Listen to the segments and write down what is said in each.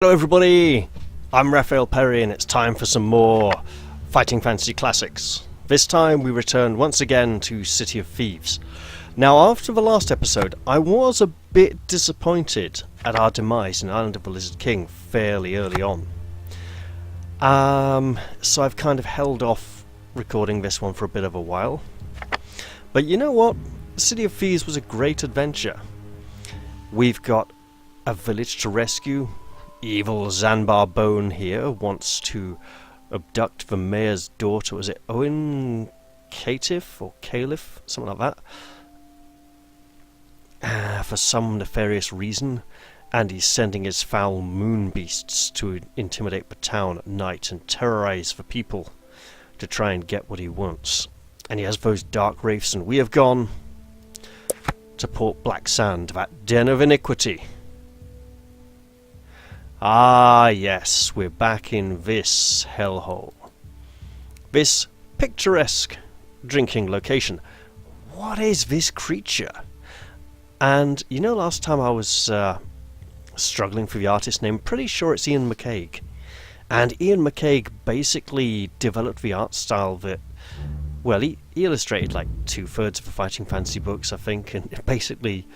Hello everybody, I'm Raphael Perry and it's time for some more Fighting Fantasy Classics. This time we return once again to City of Thieves. Now after the last episode I was a bit disappointed at our demise in Island of the Lizard King fairly early on. So I've kind of held off recording this one for a bit of a while. But you know what? City of Thieves was a great adventure. We've got a village to rescue. Evil Zanbar Bone here wants to abduct the mayor's daughter. Was it Owen Caitiff or Caliph? Something like that. For some nefarious reason. And he's sending his foul moon beasts to intimidate the town at night and terrorize the people to try and get what he wants. And he has those dark wraiths, and we have gone to Port Black Sand, that den of iniquity. Ah yes, we're back in this hellhole. This picturesque drinking location. What is this creature? And you know, last time I was struggling for the artist name, pretty sure it's Ian McCaig. And Ian McCaig basically developed the art style that, well, he illustrated like 2/3 of the Fighting Fantasy books, I think, and basically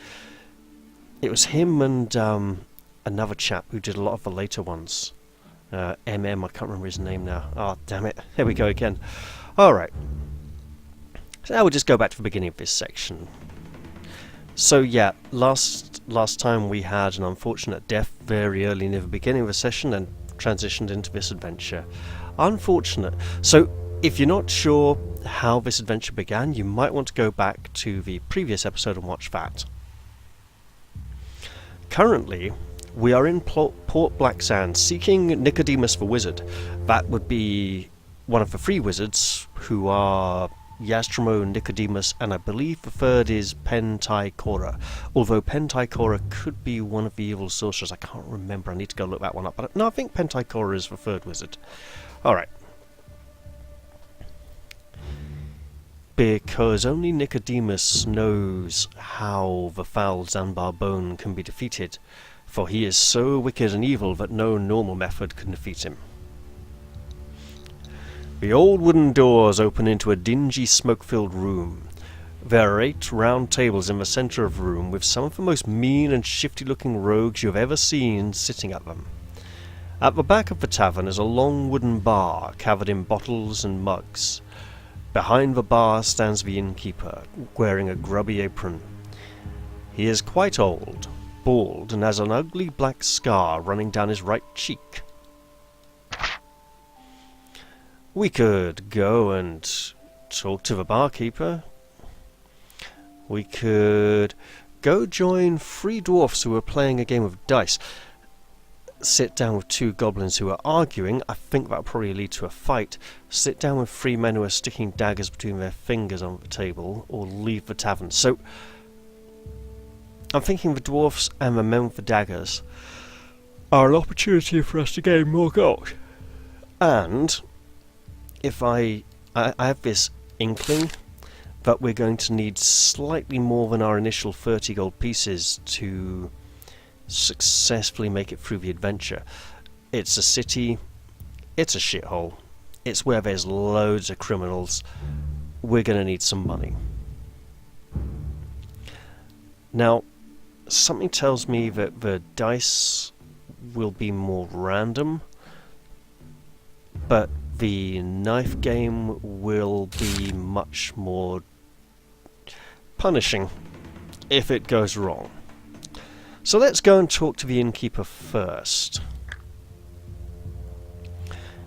it was him and another chap who did a lot of the later ones. I can't remember his name now. Oh, damn it. Here we go again. Alright. So now we'll just go back to the beginning of this section. So yeah, last time we had an unfortunate death very early near the beginning of the session and transitioned into this adventure. Unfortunate. So if you're not sure how this adventure began, you might want to go back to the previous episode and watch that. Currently, we are in Port Black Sand seeking Nicodemus the Wizard. That would be one of the three wizards, who are Yastromo, Nicodemus, and I believe the third is Pentai Kora. Although Pentai Kora could be one of the evil sorcerers. I can't remember. I need to go look that one up. But no, I think Pentai Kora is the third wizard. Alright. Because only Nicodemus knows how the foul Zanbar Bone can be defeated. For he is so wicked and evil that no normal method can defeat him. The old wooden doors open into a dingy, smoke-filled room. There are 8 round tables in the centre of the room, with some of the most mean and shifty-looking rogues you have ever seen sitting at them. At the back of the tavern is a long wooden bar, covered in bottles and mugs. Behind the bar stands the innkeeper, wearing a grubby apron. He is quite old, bald, and has an ugly black scar running down his right cheek. We could go and talk to the barkeeper. We could go join 3 dwarfs who are playing a game of dice. Sit down with 2 goblins who are arguing. I think that will probably lead to a fight. Sit down with 3 men who are sticking daggers between their fingers on the table, or leave the tavern. So I'm thinking the dwarfs and the men with the daggers are an opportunity for us to gain more gold. And if I have this inkling that we're going to need slightly more than our initial 30 gold pieces to successfully make it through the adventure. It's a city, it's a shithole, it's where there's loads of criminals. We're going to need some money. Now, something tells me that the dice will be more random, but the knife game will be much more punishing if it goes wrong. So let's go and talk to the innkeeper first.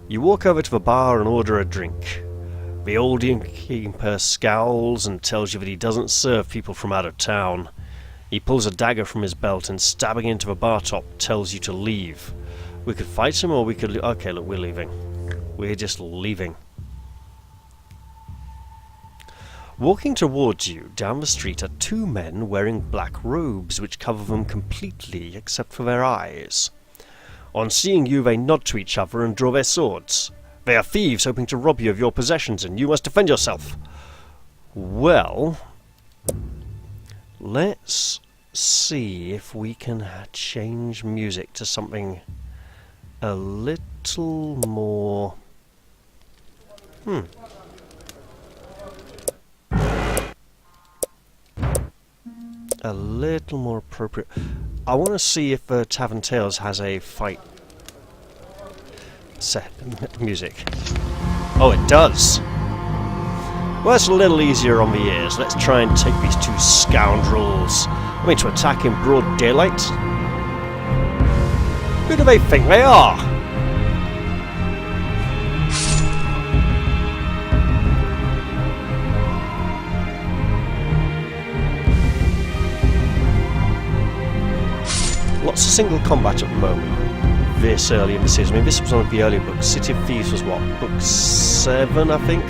You walk over to the bar and order a drink. The old innkeeper scowls and tells you that he doesn't serve people from out of town. He pulls a dagger from his belt and, stabbing into the bar top, tells you to leave. We could fight him, or we could... Okay, look, we're leaving. We're just leaving. Walking towards you down the street are 2 men wearing black robes which cover them completely except for their eyes. On seeing you, they nod to each other and draw their swords. They are thieves hoping to rob you of your possessions, and you must defend yourself. Well, let's see if we can change music to something a little more... a little more appropriate. I want to see if Tavern Tales has a fight set music. Oh, it does! Well, it's a little easier on the ears. Let's try and take these two scoundrels. I mean, to attack in broad daylight? Who do they think they are? Lots of single combat at the moment. This early in the season. I mean, this was one of the earlier books. City of Thieves was what? Book 7, I think?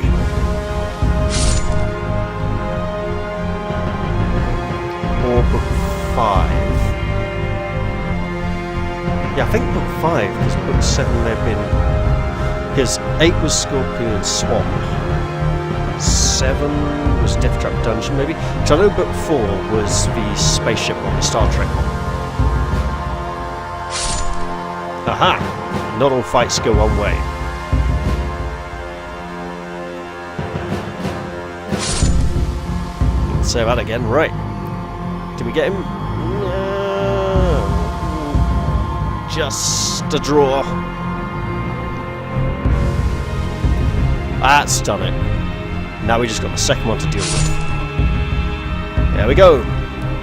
Or book 5? Yeah, I think book 5, because book 7 may have been... Because 8 was Scorpion and Swamp. 7 was Death Trap Dungeon, maybe? Because I know book 4 was the spaceship one, the Star Trek one. Aha! Not all fights go one way. Let's say that again. Right. Did we get him? No. Just a draw. That's done it. Now we just got the second one to deal with. There we go.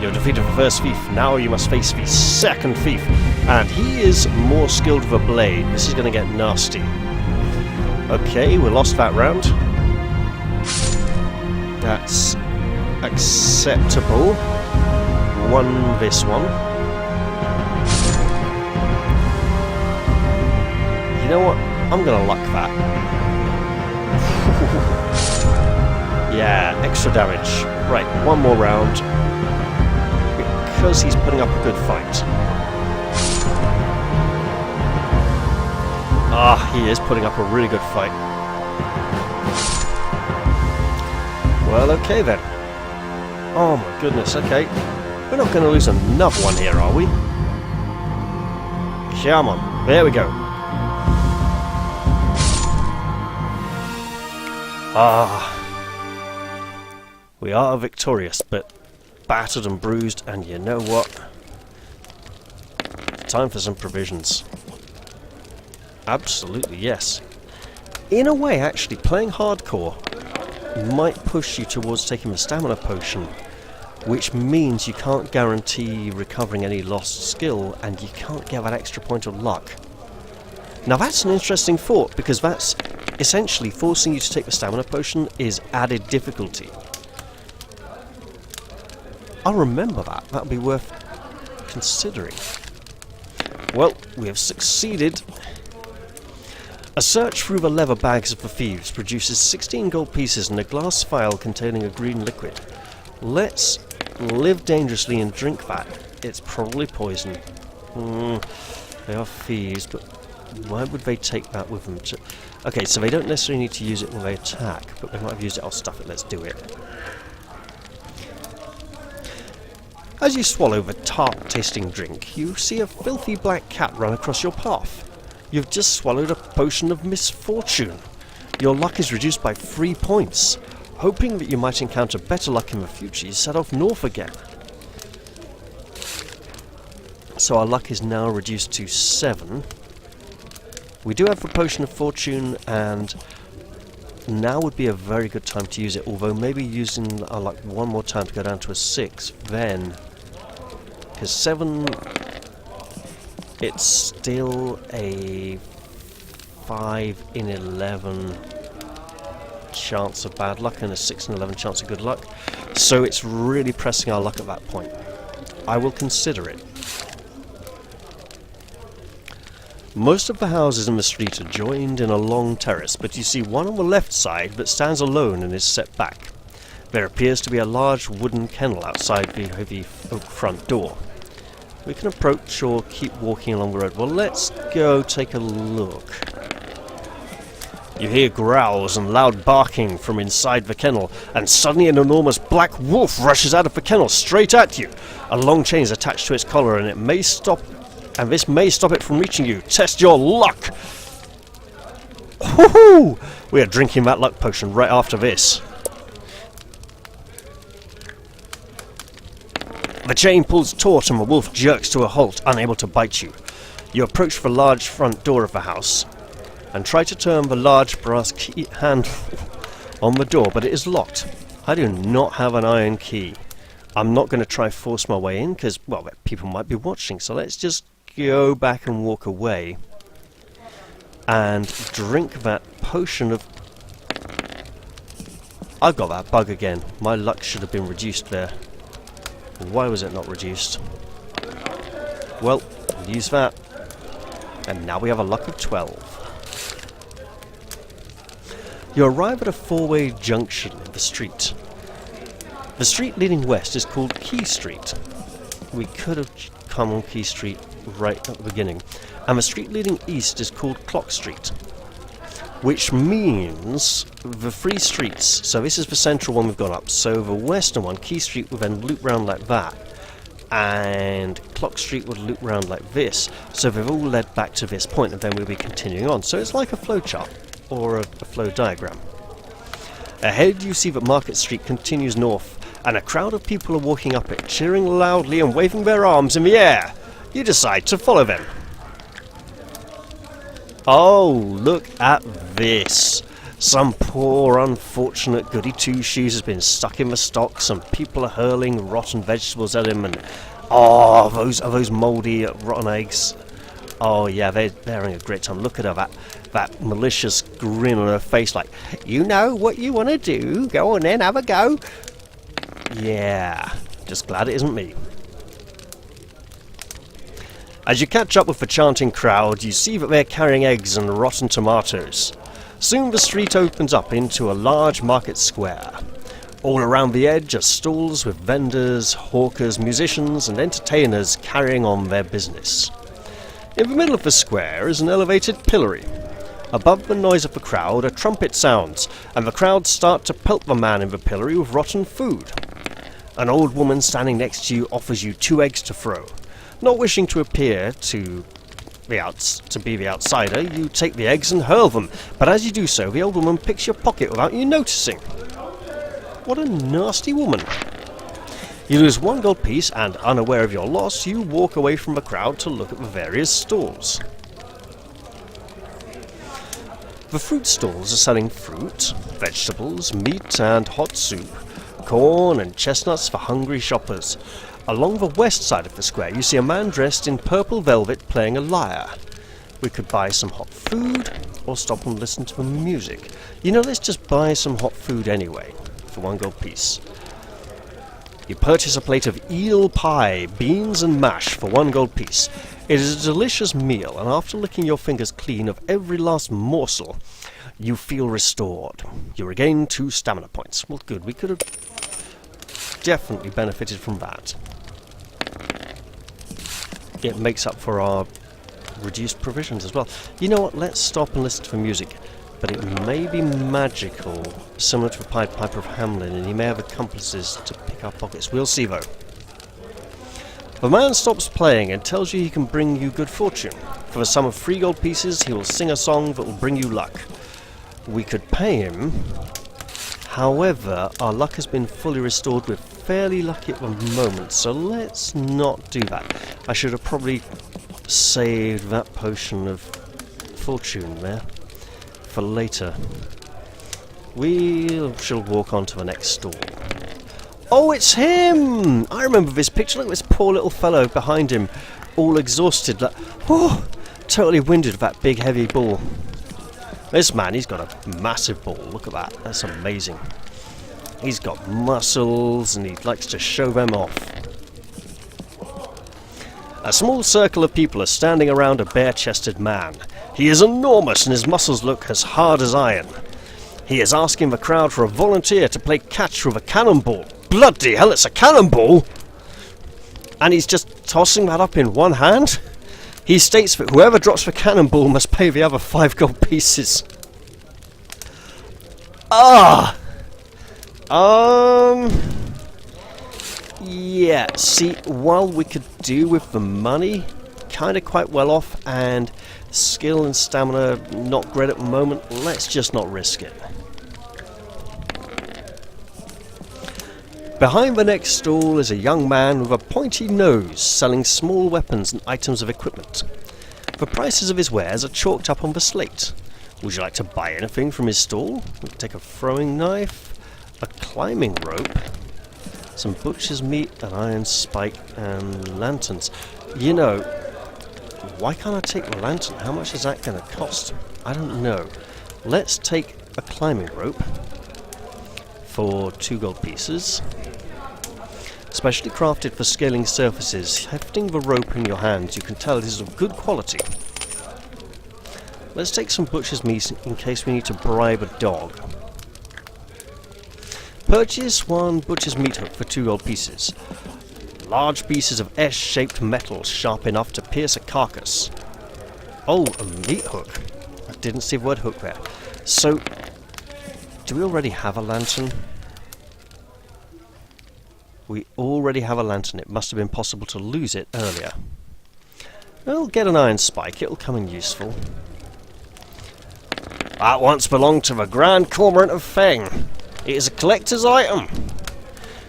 You have defeated the first thief. Now you must face the second thief. And he is more skilled with a blade. This is going to get nasty. Okay, we lost that round. That's acceptable. Won this one. You know what? I'm going to luck that. Yeah, extra damage. Right, one more round. Because he's putting up a good fight. Ah, he is putting up a really good fight. Well, okay then. Oh my goodness, okay. We're not going to lose another one here, are we? Come on, there we go. Ah. We are victorious, but battered and bruised, and you know what? Time for some provisions. Absolutely, yes. In a way, actually, playing hardcore might push you towards taking the stamina potion, which means you can't guarantee recovering any lost skill, and you can't get that extra point of luck. Now that's an interesting thought, because that's essentially forcing you to take the stamina potion is added difficulty. I'll remember that. That'll be worth considering. Well, we have succeeded. A search through the leather bags of the thieves produces 16 gold pieces and a glass vial containing a green liquid. Let's live dangerously and drink that. It's probably poison. They are thieves, but why would they take that with them? Okay, so they don't necessarily need to use it when they attack, but they might have used it. I'll stuff it. Let's do it. As you swallow the tart-tasting drink, you see a filthy black cat run across your path. You've just swallowed a potion of misfortune. Your luck is reduced by 3 points. Hoping that you might encounter better luck in the future, you set off north again. So our luck is now reduced to 7. We do have the potion of fortune, and now would be a very good time to use it, although maybe using our luck one more time to go down to a 6, then... Because 7... It's still a 5 in 11 chance of bad luck and a 6 in 11 chance of good luck. So it's really pressing our luck at that point. I will consider it. Most of the houses in the street are joined in a long terrace, but you see one on the left side that stands alone and is set back. There appears to be a large wooden kennel outside the heavy oak front door. We can approach or keep walking along the road. Well, let's go take a look. You hear growls and loud barking from inside the kennel, and suddenly an enormous black wolf rushes out of the kennel straight at you. A long chain is attached to its collar, and it may stop and this may stop it from reaching you. Test your luck! Woohoo! We are drinking that luck potion right after this. The chain pulls taut and the wolf jerks to a halt, unable to bite you. You approach the large front door of the house and try to turn the large brass key handle on the door, but it is locked. I do not have an iron key. I'm not going to try force my way in because, well, people might be watching, so let's just go back and walk away and drink that potion of... I've got that bug again. My luck should have been reduced there. Why was it not reduced? Well, we'll use that. And now we have a luck of 12. You arrive at a four-way junction in the street. The street leading west is called Key Street. We could have come on Key Street right at the beginning. And the street leading east is called Clock Street. Which means the three streets, so this is the central one we've gone up, so the western one, Key Street, will then loop round like that, and Clock Street would loop round like this, so they've all led back to this point, and then we'll be continuing on. So it's like a flowchart, or a flow diagram. Ahead you see that Market Street continues north, and a crowd of people are walking up it, cheering loudly and waving their arms in the air. You decide to follow them. Oh, look at this. Some poor unfortunate goody two-shoes has been stuck in the stocks and people are hurling rotten vegetables at him and... Oh, those mouldy rotten eggs. Oh yeah, they're having a great time. Look at her, that malicious grin on her face like, you know what you want to do, go on then, have a go. Yeah, just glad it isn't me. As you catch up with the chanting crowd, you see that they're carrying eggs and rotten tomatoes. Soon the street opens up into a large market square. All around the edge are stalls with vendors, hawkers, musicians and entertainers carrying on their business. In the middle of the square is an elevated pillory. Above the noise of the crowd, a trumpet sounds, and the crowd start to pelt the man in the pillory with rotten food. An old woman standing next to you offers you 2 eggs to throw. Not wishing to appear to be the outsider, you take the eggs and hurl them, but as you do so, the old woman picks your pocket without you noticing. What a nasty woman. You lose 1 gold piece, and unaware of your loss, you walk away from the crowd to look at the various stalls. The fruit stalls are selling fruit, vegetables, meat and hot soup, corn and chestnuts for hungry shoppers. Along the west side of the square you see a man dressed in purple velvet playing a lyre. We could buy some hot food or stop and listen to the music. You know, let's just buy some hot food anyway, for 1 gold piece. You purchase a plate of eel pie, beans and mash for 1 gold piece. It is a delicious meal, and after licking your fingers clean of every last morsel, you feel restored. You regain 2 stamina points. Well, good, we could have definitely benefited from that. It makes up for our reduced provisions as well. You know what, let's stop and listen to the music. But it may be magical, similar to the Pied Piper of Hamelin, and he may have accomplices to pick our pockets. We'll see though. The man stops playing and tells you he can bring you good fortune. For the sum of 3 gold pieces, he will sing a song that will bring you luck. We could pay him. However, our luck has been fully restored. We're fairly lucky at the moment, so let's not do that. I should have probably saved that potion of fortune there for later. We shall walk on to the next stall. Oh, it's him! I remember this picture. Look at this poor little fellow behind him, all exhausted. Like, oh, totally winded with that big heavy ball. This man, he's got a massive ball. Look at that. That's amazing. He's got muscles and he likes to show them off. A small circle of people are standing around a bare-chested man. He is enormous and his muscles look as hard as iron. He is asking the crowd for a volunteer to play catch with a cannonball. Bloody hell, it's a cannonball! And he's just tossing that up in one hand? He states that whoever drops the cannonball must pay the other 5 gold pieces. Ah! Yeah, see, while we could do with the money, kind of quite well off, and skill and stamina not great at the moment. Let's just not risk it. Behind the next stall is a young man with a pointy nose selling small weapons and items of equipment. The prices of his wares are chalked up on the slate. Would you like to buy anything from his stall? We can take a throwing knife, a climbing rope, some butcher's meat, an iron spike, and lanterns. You know, why can't I take the lantern? How much is that going to cost? I don't know. Let's take a climbing rope for 2 gold pieces. Specially crafted for scaling surfaces. Hefting the rope in your hands, you can tell it is of good quality. Let's take some butcher's meat in case we need to bribe a dog. Purchase 1 butcher's meat hook for 2 gold pieces. Large pieces of S-shaped metal sharp enough to pierce a carcass. Oh, a meat hook. I didn't see the word hook there. So, do we already have a lantern? We already have a lantern. It must have been possible to lose it earlier. We'll get an iron spike. It'll come in useful. That once belonged to the Grand Cormorant of Feng. It is a collector's item.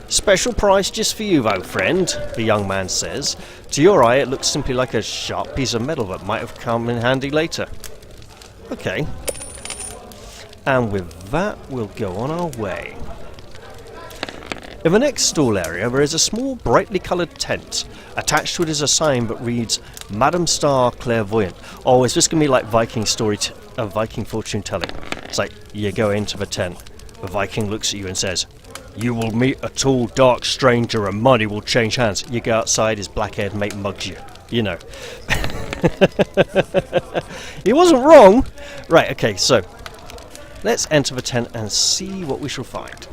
Special price just for you, though, friend, the young man says. To your eye, it looks simply like a sharp piece of metal that might have come in handy later. Okay. And with that, we'll go on our way. In the next stall area, there is a small, brightly coloured tent. Attached to it is a sign that reads, Madam Star Clairvoyant. Oh, is this going to be like Viking Viking fortune telling? It's like, you go into the tent. The Viking looks at you and says, you will meet a tall, dark stranger and money will change hands. You go outside, his black-haired mate mugs you. You know. He wasn't wrong. Right, okay, so let's enter the tent and see what we shall find.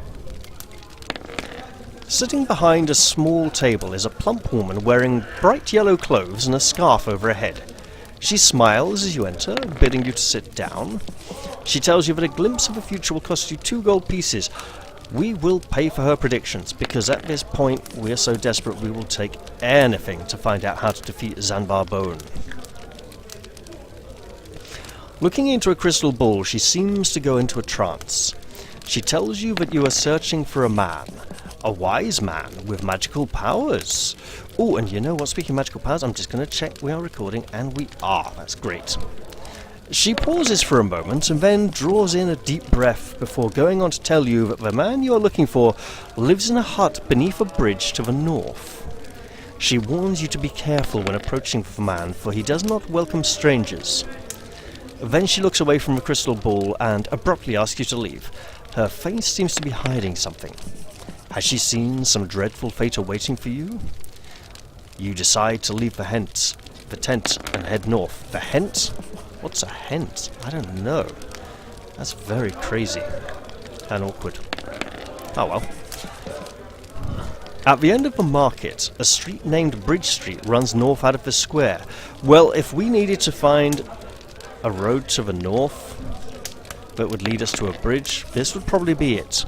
Sitting behind a small table is a plump woman wearing bright yellow clothes and a scarf over her head. She smiles as you enter, bidding you to sit down. She tells you that a glimpse of the future will cost you 2 gold pieces. We will pay for her predictions, because at this point we are so desperate we will take anything to find out how to defeat Zanbar Bone. Looking into a crystal ball, she seems to go into a trance. She tells you that you are searching for a man. A wise man with magical powers. Oh, and you know what? Speaking of magical powers, I'm just going to check we are recording, and we are. That's great. She pauses for a moment and then draws in a deep breath before going on to tell you that the man you are looking for lives in a hut beneath a bridge to the north. She warns you to be careful when approaching the man, for he does not welcome strangers. Then she looks away from the crystal ball and abruptly asks you to leave. Her face seems to be hiding something. Has she seen some dreadful fate awaiting for you? You decide to leave the tent and head north. The hent? What's a hent? I don't know. That's very crazy and awkward. Oh well. At the end of the market, a street named Bridge Street runs north out of the square. Well, if we needed to find a road to the north that would lead us to a bridge, this would probably be it.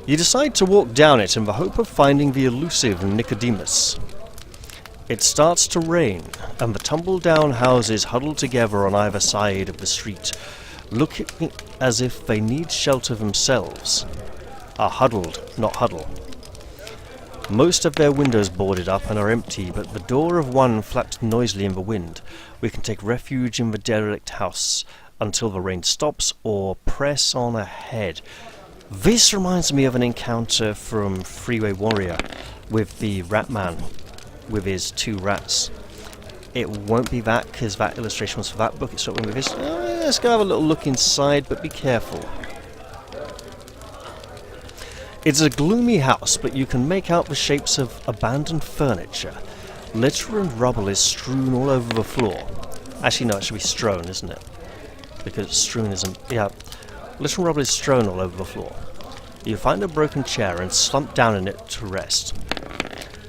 You decide to walk down it in the hope of finding the elusive Nicodemus. It starts to rain, and the tumble-down houses huddle together on either side of the street, looking as if they need shelter themselves. Are huddled, not huddle. Most of their windows boarded up and are empty, but the door of one flaps noisily in the wind. We can take refuge in the derelict house until the rain stops, or press on ahead. This reminds me of an encounter from Freeway Warrior with the Rat Man with his 2 rats. It won't be that, because that illustration was for that book. It's something with this. Let's go have a little look inside, but be careful. It's a gloomy house, but you can make out the shapes of abandoned furniture. Litter and rubble is strewn all over the floor. Actually, no, it should be strewn, isn't it? Because strewn isn't... Yeah. Litter and rubble is strewn all over the floor. You find a broken chair and slump down in it to rest.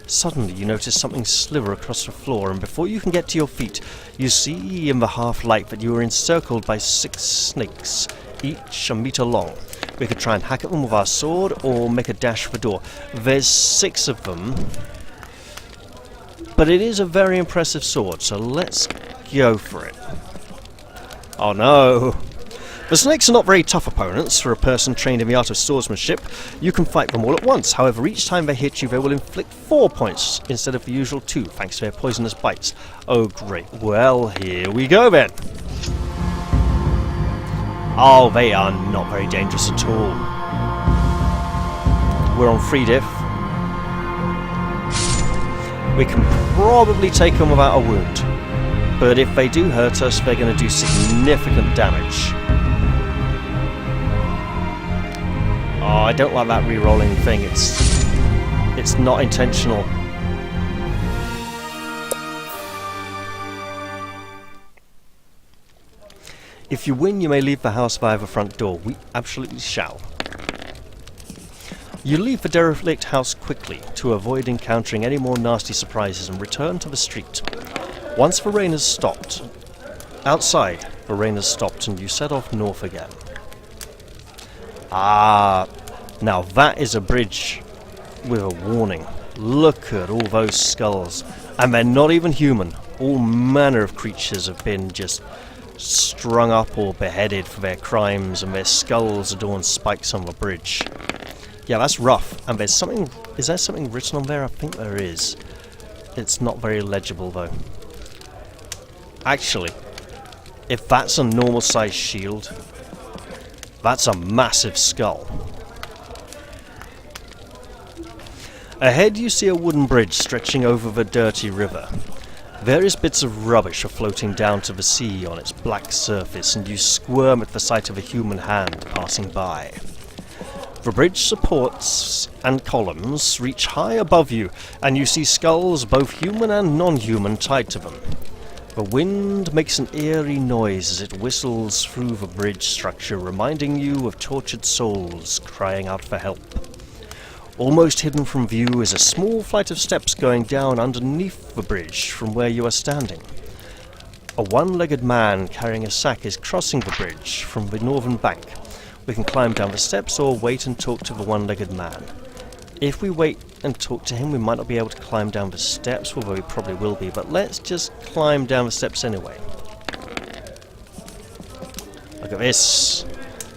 Suddenly you notice something sliver across the floor, and before you can get to your feet, you see in the half-light that you are encircled by 6 snakes, each a meter long. We could try and hack at them with our sword, or make a dash for the door. There's 6 of them, But it is a very impressive sword, so let's go for it. Oh no! The snakes are not very tough opponents for a person trained in the art of swordsmanship. You can fight them all at once, however each time they hit you they will inflict 4 points instead of the usual 2, thanks to their poisonous bites. Oh great, well here we go then! Oh, they are not very dangerous at all. We're on 3 diff. We can probably take them without a wound, but if they do hurt us they're going to do significant damage. Oh, I don't like that re-rolling thing. It's not intentional. If you win, you may leave the house via the front door. We absolutely shall. You leave the derelict house quickly to avoid encountering any more nasty surprises and return to the street. Once the rain has stopped, outside the rain has stopped and you set off north again. Ah, now that is a bridge with a warning. Look at all those skulls. And they're not even human. All manner of creatures have been just strung up or beheaded for their crimes, and their skulls adorn spikes on the bridge. Yeah, that's rough. And there's something... Is there something written on there? I think there is. It's not very legible though. Actually, if that's a normal size shield, that's a massive skull. Ahead you see a wooden bridge stretching over the dirty river. Various bits of rubbish are floating down to the sea on its black surface, and you squirm at the sight of a human hand passing by. The bridge supports and columns reach high above you, and you see skulls, both human and non-human, tied to them. The wind makes an eerie noise as it whistles through the bridge structure, reminding you of tortured souls crying out for help. Almost hidden from view is a small flight of steps going down underneath the bridge from where you are standing. A one-legged man carrying a sack is crossing the bridge from the northern bank. We can climb down the steps or wait and talk to the one-legged man. If we wait and talk to him, we might not be able to climb down the steps, although we probably will be, but let's just climb down the steps anyway. Look at this.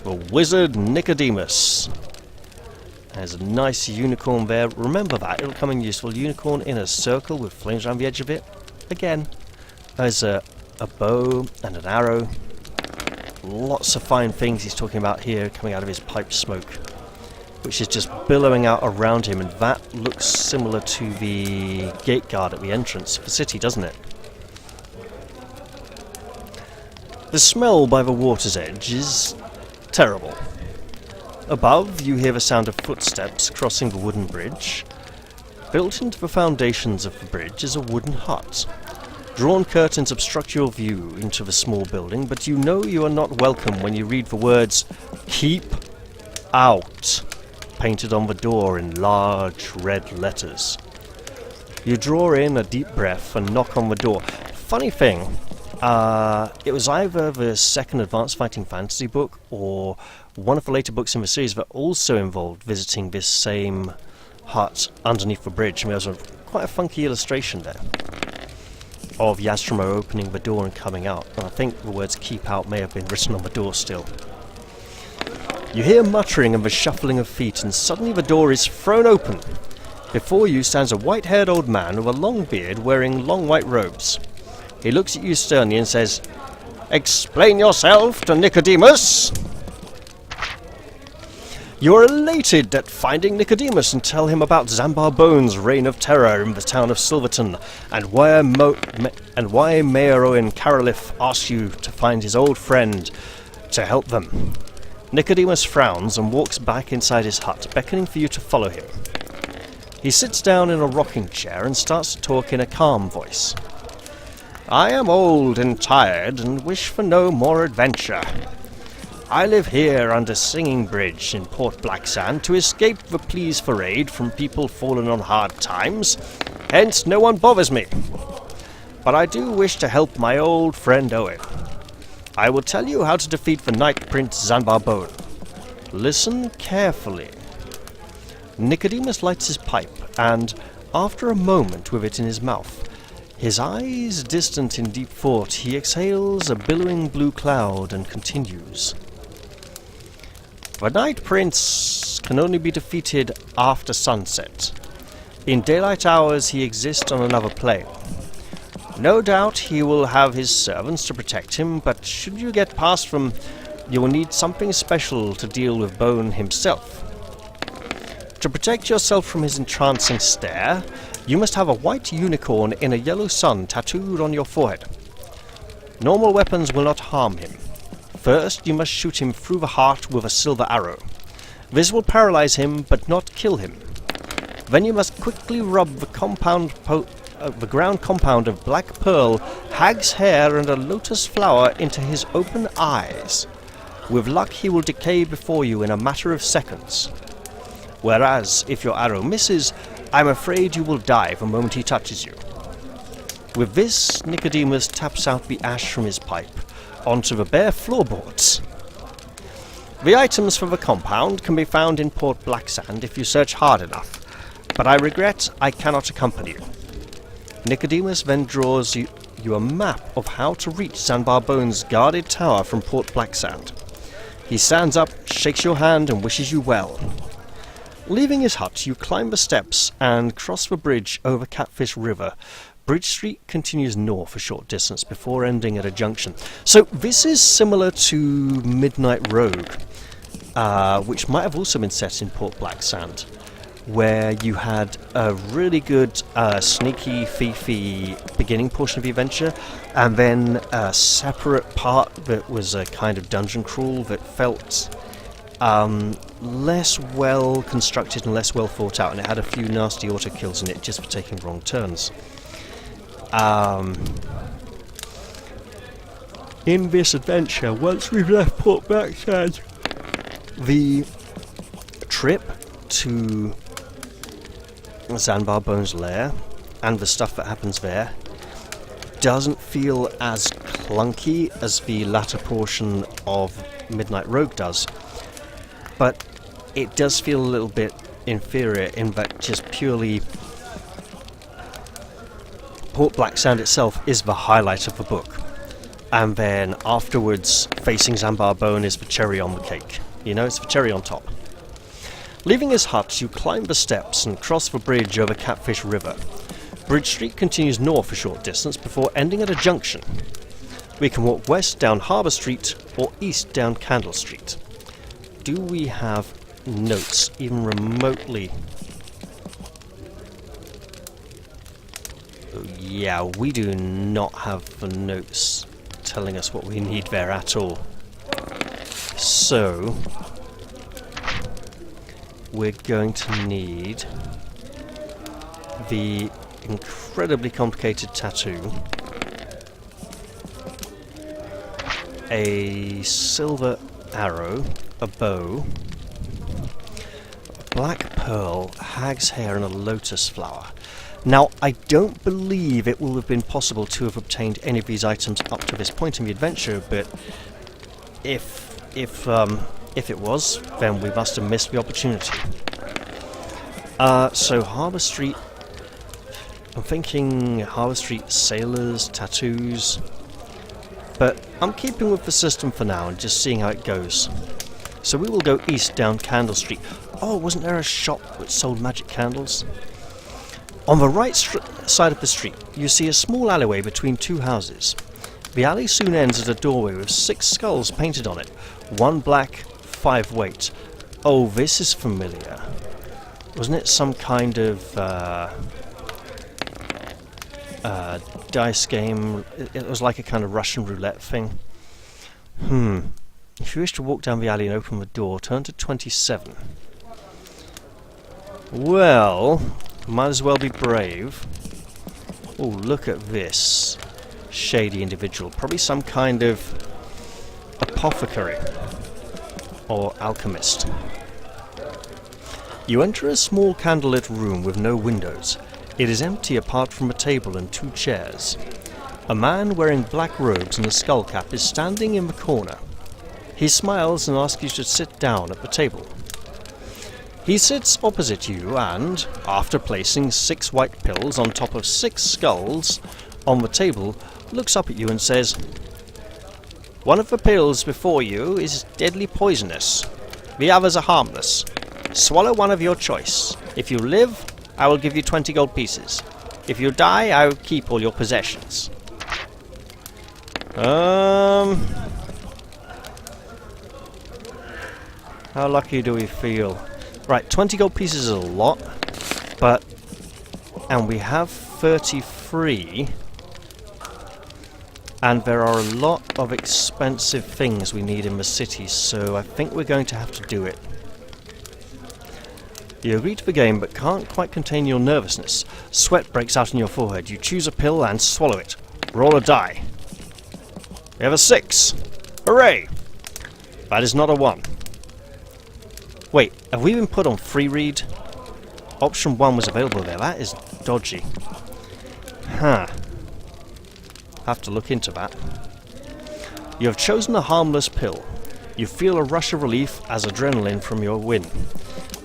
The wizard Nicodemus. There's a nice unicorn there. Remember that, it'll come in useful. Unicorn in a circle with flames around the edge of it. Again, there's a bow and an arrow. Lots of fine things he's talking about here coming out of his pipe smoke, which is just billowing out around him, and that looks similar to the gate guard at the entrance of the city, doesn't it? The smell by the water's edge is terrible. Above, you hear the sound of footsteps crossing the wooden bridge. Built into the foundations of the bridge is a wooden hut. Drawn curtains obstruct your view into the small building, but you know you are not welcome when you read the words, "Keep out," painted on the door in large red letters. You draw in a deep breath and knock on the door. Funny thing, it was either the second Advanced Fighting Fantasy book or one of the later books in the series that also involved visiting this same hut underneath the bridge. And there was quite a funky illustration there of Yastrimo opening the door and coming out. And I think the words "keep out" may have been written on the door still. You hear muttering and the shuffling of feet, and suddenly the door is thrown open. Before you stands a white-haired old man with a long beard wearing long white robes. He looks at you sternly and says, "Explain yourself to Nicodemus." You are elated at finding Nicodemus and tell him about Zanbar Bone's reign of terror in the town of Silverton, and why Mayor Owen Carolith asks you to find his old friend to help them. Nicodemus frowns and walks back inside his hut, beckoning for you to follow him. He sits down in a rocking chair and starts to talk in a calm voice. "I am old and tired and wish for no more adventure. I live here under Singing Bridge in Port Blacksand to escape the pleas for aid from people fallen on hard times, hence no one bothers me. But I do wish to help my old friend Owen. I will tell you how to defeat the Night Prince Zanbar Bone. Listen carefully." Nicodemus lights his pipe, and, after a moment with it in his mouth, His eyes distant in deep thought, he exhales a billowing blue cloud and continues. The Night Prince can only be defeated after sunset. In daylight hours he exists on another plane. No doubt he will have his servants to protect him, but should you get past them, you will need something special to deal with Bone himself. To protect yourself from his entrancing stare, you must have a white unicorn in a yellow sun tattooed on your forehead. Normal weapons will not harm him. First, you must shoot him through the heart with a silver arrow. This will paralyze him, but not kill him. Then you must quickly rub the ground compound of black pearl, hag's hair, and a lotus flower into his open eyes. With luck, he will decay before you in a matter of seconds. Whereas, if your arrow misses, I'm afraid you will die the moment he touches you. With this, Nicodemus taps out the ash from his pipe onto the bare floorboards. The items for the compound can be found in Port Blacksand if you search hard enough, but I regret I cannot accompany you. Nicodemus then draws you a map of how to reach Zanbar Bone's guarded tower from Port Blacksand. He stands up, shakes your hand, and wishes you well. Leaving his hut, you climb the steps and cross the bridge over Catfish River. Bridge Street continues north a short distance before ending at a junction. So this is similar to Midnight Rogue, which might have also been set in Port Blacksand, where you had a really good sneaky, thiefy beginning portion of the adventure, and then a separate part that was a kind of dungeon crawl that felt less well constructed and less well thought out, and it had a few nasty auto kills in it just for taking wrong turns. In this adventure, once we've left Port Blacksand, the trip to Zanbar Bone's lair and the stuff that happens there doesn't feel as clunky as the latter portion of Midnight Rogue does, but it does feel a little bit inferior in that just purely Port Blacksand itself is the highlight of the book, and then afterwards facing Zanbar Bone is the cherry on the cake. You know, it's the cherry on top. Leaving his hut, you climb the steps and cross the bridge over Catfish River. Bridge Street continues north a short distance before ending at a junction. We can walk west down Harbour Street or east down Candle Street. Do we have notes even remotely? Yeah, we do not have the notes telling us what we need there at all. So we're going to need the incredibly complicated tattoo, a silver arrow, a bow, black pearl, hag's hair, and a lotus flower. Now, I don't believe it will have been possible to have obtained any of these items up to this point in the adventure, but if it was, then we must have missed the opportunity. So Harbour Street, I'm thinking Harbour Street sailors, tattoos, but I'm keeping with the system for now and just seeing how it goes. So we will go east down Candle Street. Oh, wasn't there a shop that sold magic candles? On the right side of the street, you see a small alleyway between two houses. The alley soon ends at a doorway with 6 skulls painted on it, 1 black, 5 white. Oh, this is familiar. Wasn't it some kind of dice game? It was like a kind of Russian roulette thing. If you wish to walk down the alley and open the door, turn to 27. Well, might as well be brave. Oh, look at this shady individual. Probably some kind of apothecary or alchemist. You enter a small candlelit room with no windows. It is empty apart from a table and 2 chairs. A man wearing black robes and a skull cap is standing in the corner. He smiles and asks you to sit down at the table. He sits opposite you and, after placing 6 white pills on top of 6 skulls, on the table looks up at you and says, "One of the pills before you is deadly poisonous. The others are harmless. Swallow one of your choice. If you live, I will give you 20 gold pieces. If you die, I will keep all your possessions." How lucky do we feel? Right, 20 gold pieces is a lot, and we have 33, and there are a lot of expensive things we need in the city, so I think we're going to have to do it. You agree to the game, but can't quite contain your nervousness. Sweat breaks out on your forehead. You choose a pill and swallow it. Roll a die. We have a 6. Hooray! That is not a 1. Wait, have we been put on free read? Option 1 was available there. That is dodgy. Huh. Have to look into that. You have chosen a harmless pill. You feel a rush of relief as adrenaline from your win.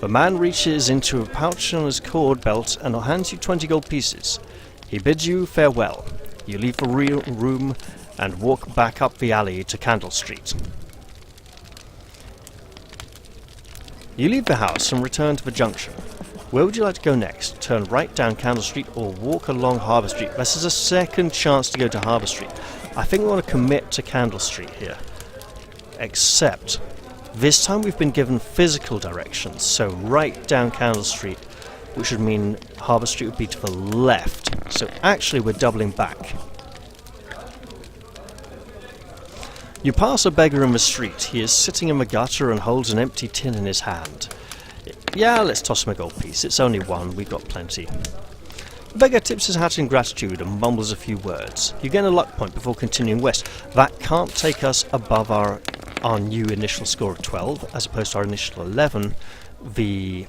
The man reaches into a pouch on his cord belt and hands you 20 gold pieces. He bids you farewell. You leave the room and walk back up the alley to Candle Street. You leave the house and return to the junction. Where would you like to go next? Turn right down Candle Street or walk along Harbour Street? This is a second chance to go to Harbour Street. I think we want to commit to Candle Street here. Except, this time we've been given physical directions, so right down Candle Street, which would mean Harbour Street would be to the left. So actually we're doubling back. You pass a beggar in the street. He is sitting in the gutter and holds an empty tin in his hand. Yeah, let's toss him a gold piece. It's only 1, we've got plenty. The beggar tips his hat in gratitude and mumbles a few words. You gain a luck point before continuing west. That can't take us above our new initial score of 12, as opposed to our initial 11. The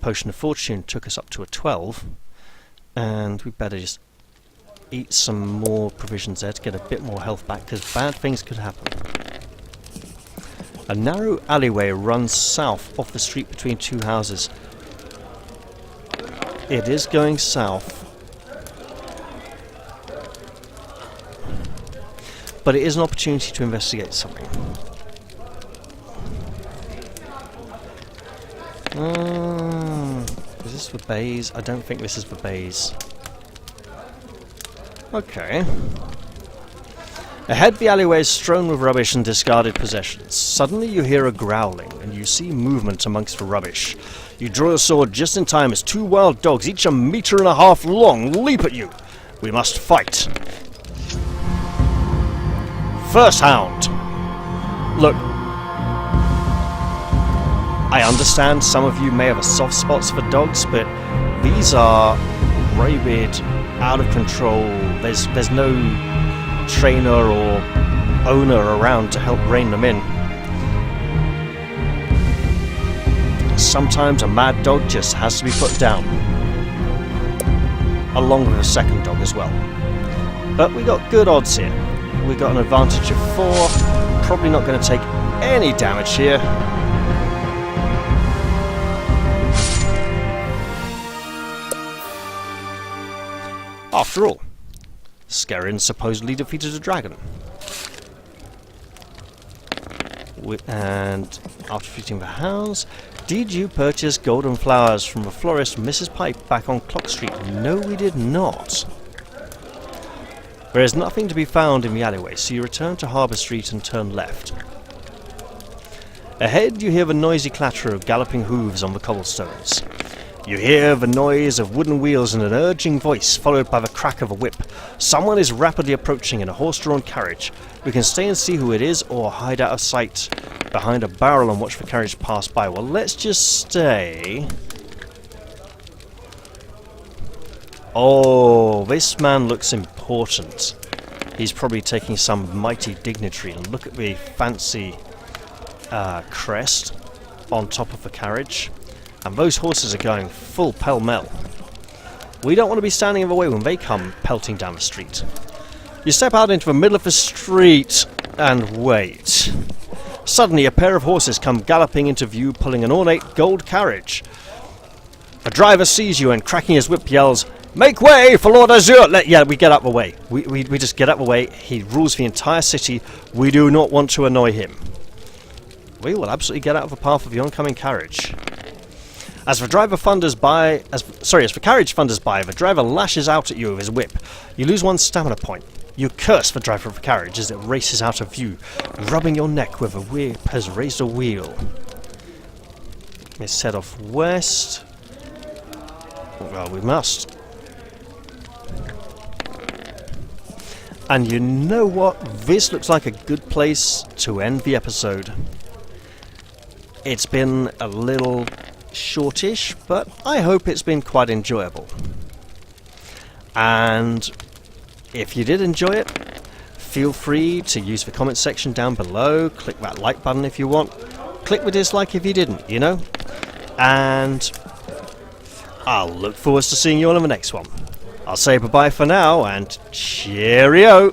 Potion of Fortune took us up to a 12, and we better just eat some more provisions there to get a bit more health back, because bad things could happen. A narrow alleyway runs south off the street between 2 houses. It is going south, but it is an opportunity to investigate something. Is this the bays? I don't think this is the bays. Okay. Ahead, the alleyway is strewn with rubbish and discarded possessions. Suddenly you hear a growling, and you see movement amongst the rubbish. You draw your sword just in time as 2 wild dogs, each 1.5 meters long, leap at you. We must fight. First hound. Look, I understand some of you may have a soft spot for dogs, but these are rabid, out of control. There's no trainer or owner around to help rein them in. Sometimes a mad dog just has to be put down, along with a second dog as well. But we got good odds here. We got an advantage of 4. Probably not going to take any damage here. After all, Skerin supposedly defeated a dragon. And after defeating the hounds, did you purchase golden flowers from the florist Mrs. Pipe back on Clock Street? No, we did not. There is nothing to be found in the alleyway, so you return to Harbour Street and turn left. Ahead, you hear the noisy clatter of galloping hooves on the cobblestones. You hear the noise of wooden wheels and an urging voice, followed by the crack of a whip. Someone is rapidly approaching in a horse-drawn carriage. We can stay and see who it is, or hide out of sight behind a barrel and watch the carriage pass by. Well, let's just stay. Oh, this man looks important. He's probably taking some mighty dignitary. And look at the fancy crest on top of the carriage. And those horses are going full pell-mell. We don't want to be standing in the way when they come pelting down the street. You step out into the middle of the street and wait. Suddenly a pair of horses come galloping into view, pulling an ornate gold carriage. A driver sees you and, cracking his whip, yells, Make way for Lord Azure! Yeah, we get out of the way. We just get out of the way. He rules the entire city. We do not want to annoy him. We will absolutely get out of the path of the oncoming carriage. As the carriage thunders by, the driver lashes out at you with his whip. You lose 1 stamina point. You curse the driver of the carriage as it races out of view, rubbing your neck where the whip has raised a wheel. Let's head off west. Well, we must. And you know what? This looks like a good place to end the episode. It's been a little shortish, but I hope it's been quite enjoyable. And if you did enjoy it, feel free to use the comment section down below. Click that like button if you want. Click the dislike if you didn't, you know? And I'll look forward to seeing you all in the next one. I'll say bye-bye for now, and cheerio!